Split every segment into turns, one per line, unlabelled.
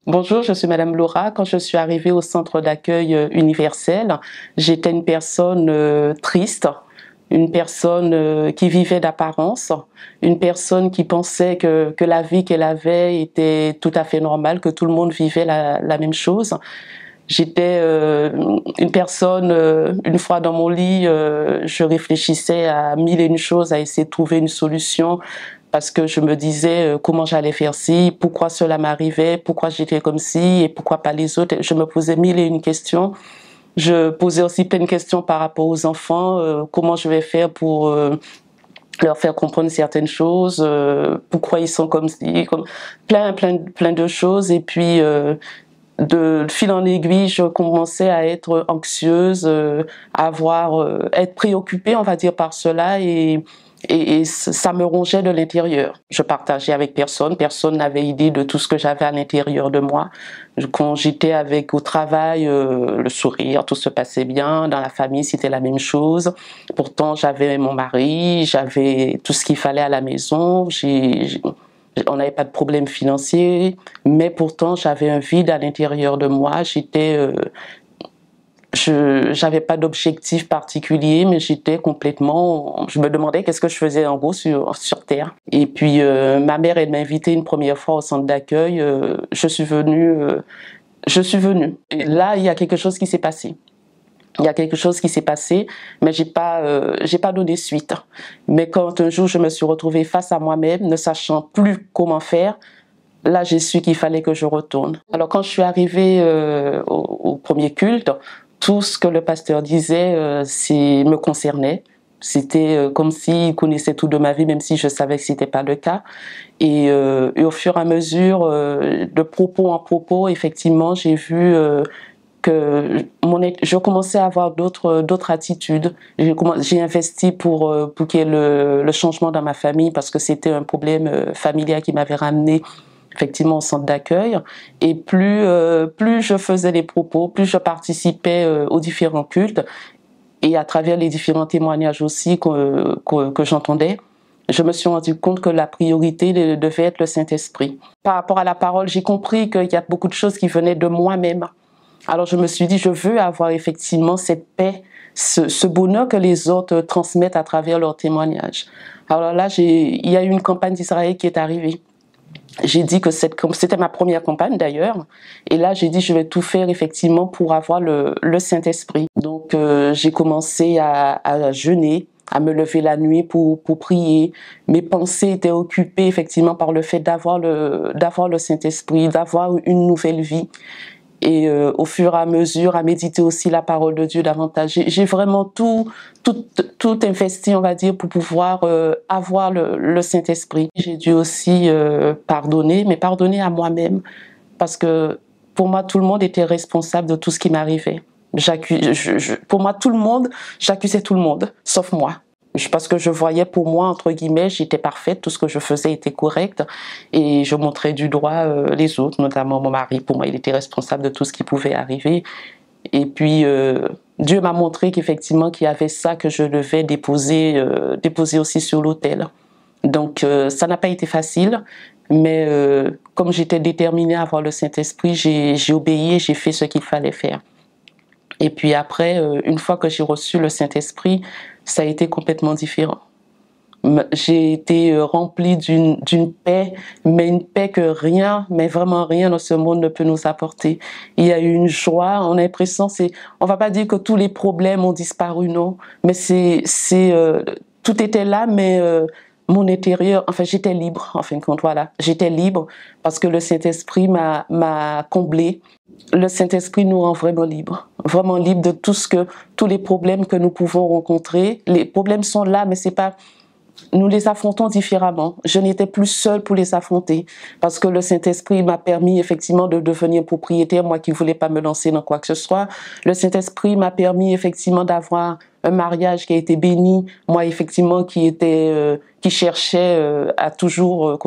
Bonjour, je suis Madame Laura. Quand je suis arrivée au centre d'accueil universel, j'étais une personne triste, une personne qui vivait d'apparence, une personne qui pensait que la vie qu'elle avait était tout à fait normale, que tout le monde vivait la même chose. J'étais une personne, une fois dans mon lit, je réfléchissais à mille et une choses, à essayer de trouver une solution parce que je me disais comment j'allais faire ci, pourquoi cela m'arrivait, pourquoi j'étais comme ci et pourquoi pas les autres. Je me posais mille et une questions. Je posais aussi plein de questions par rapport aux enfants, comment je vais faire pour leur faire comprendre certaines choses, pourquoi ils sont comme ci, comme plein de choses. Et puis de fil en aiguille, je commençais à être anxieuse, être préoccupée, on va dire, par cela, et ça me rongeait de l'intérieur. Je partageais avec personne, personne n'avait idée de tout ce que j'avais à l'intérieur de moi. Quand j'étais au travail, le sourire, tout se passait bien. Dans la famille, c'était la même chose. Pourtant, j'avais mon mari, j'avais tout ce qu'il fallait à la maison. On n'avait pas de problème financier, mais pourtant j'avais un vide à l'intérieur de moi. J'avais pas d'objectif particulier, mais je me demandais qu'est-ce que je faisais en gros sur Terre. Et puis ma mère, elle m'a invitée une première fois au centre d'accueil. Je suis venue. Et là, il y a quelque chose qui s'est passé. Il y a quelque chose qui s'est passé, mais j'ai pas donné suite. Mais quand un jour je me suis retrouvée face à moi-même, ne sachant plus comment faire, là j'ai su qu'il fallait que je retourne. Alors quand je suis arrivée au premier culte, tout ce que le pasteur disait me concernait. C'était comme s'il connaissait tout de ma vie, même si je savais que c'était pas le cas. Et au fur et à mesure, de propos en propos, effectivement, j'ai vu je commençais à avoir d'autres attitudes. J'ai investi pour qu'il y ait le changement dans ma famille parce que c'était un problème familial qui m'avait ramené effectivement au centre d'accueil. Et plus je faisais les propos, plus je participais aux différents cultes et à travers les différents témoignages aussi que j'entendais, je me suis rendu compte que la priorité devait être le Saint-Esprit. Par rapport à la parole, j'ai compris qu'il y a beaucoup de choses qui venaient de moi-même. Alors je me suis dit, je veux avoir effectivement cette paix, ce bonheur que les autres transmettent à travers leurs témoignages. Alors là, il y a eu une campagne d'Israël qui est arrivée. J'ai dit que c'était ma première campagne d'ailleurs. Et là, j'ai dit, je vais tout faire effectivement pour avoir le Saint-Esprit. Donc j'ai commencé à jeûner, à me lever la nuit pour prier. Mes pensées étaient occupées effectivement par le fait d'avoir le Saint-Esprit, d'avoir une nouvelle vie. Et au fur et à mesure, à méditer aussi la parole de Dieu davantage. J'ai vraiment tout investi, on va dire, pour pouvoir avoir le Saint-Esprit. J'ai dû aussi pardonner, mais pardonner à moi-même, parce que pour moi, tout le monde était responsable de tout ce qui m'arrivait. Pour moi, j'accusais tout le monde, sauf moi. Parce que je voyais pour moi, entre guillemets, j'étais parfaite, tout ce que je faisais était correct et je montrais du doigt les autres, notamment mon mari. Pour moi, il était responsable de tout ce qui pouvait arriver. Et puis, Dieu m'a montré qu'effectivement, qu'il y avait ça que je devais déposer aussi sur l'autel. Donc, ça n'a pas été facile, mais comme j'étais déterminée à avoir le Saint-Esprit, j'ai obéi et j'ai fait ce qu'il fallait faire. Et puis après, une fois que j'ai reçu le Saint-Esprit, ça a été complètement différent. J'ai été remplie d'une paix, mais une paix que rien, mais vraiment rien dans ce monde ne peut nous apporter. Il y a eu une joie, on a l'impression, on va pas dire que tous les problèmes ont disparu, non, mais tout était là, mais mon intérieur, enfin j'étais libre, en fin de compte, voilà. J'étais libre parce que le Saint-Esprit m'a comblée. Le Saint-Esprit nous rend vraiment libre de tous les problèmes que nous pouvons rencontrer. Les problèmes sont là, mais c'est pas, nous les affrontons différemment. Je n'étais plus seule pour les affronter parce que le Saint-Esprit m'a permis effectivement de devenir propriétaire, moi qui voulais pas me lancer dans quoi que ce soit. Le Saint-Esprit m'a permis effectivement d'avoir un mariage qui a été béni, moi effectivement qui cherchait à toujours,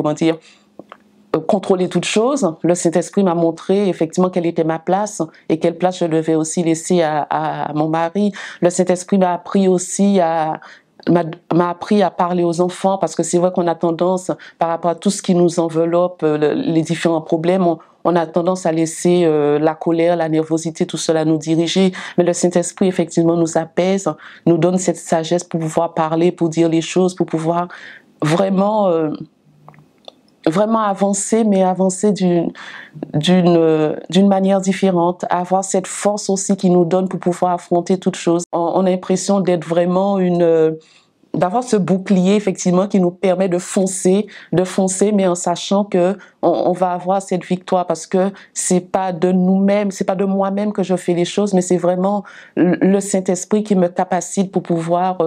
contrôler toute chose. Le Saint-Esprit m'a montré effectivement quelle était ma place et quelle place je devais aussi laisser à mon mari. Le Saint-Esprit m'a appris aussi m'a appris à parler aux enfants, parce que c'est vrai qu'on a tendance, par rapport à tout ce qui nous enveloppe, les différents problèmes, on a tendance à laisser la colère, la nervosité, tout cela nous diriger. Mais le Saint-Esprit, effectivement, nous apaise, nous donne cette sagesse pour pouvoir parler, pour dire les choses, pour pouvoir vraiment, vraiment avancer, mais avancer d'une manière différente, avoir cette force aussi qui nous donne pour pouvoir affronter toute chose. On a l'impression d'être vraiment d'avoir ce bouclier effectivement qui nous permet de foncer, mais en sachant que on va avoir cette victoire, parce que c'est pas de nous-mêmes, c'est pas de moi-même que je fais les choses, mais c'est vraiment le Saint-Esprit qui me capacite pour pouvoir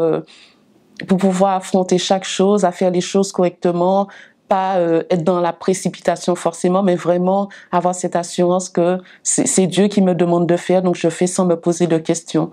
affronter chaque chose, à faire les choses correctement, pas être dans la précipitation forcément, mais vraiment avoir cette assurance que c'est Dieu qui me demande de faire, donc je fais sans me poser de questions.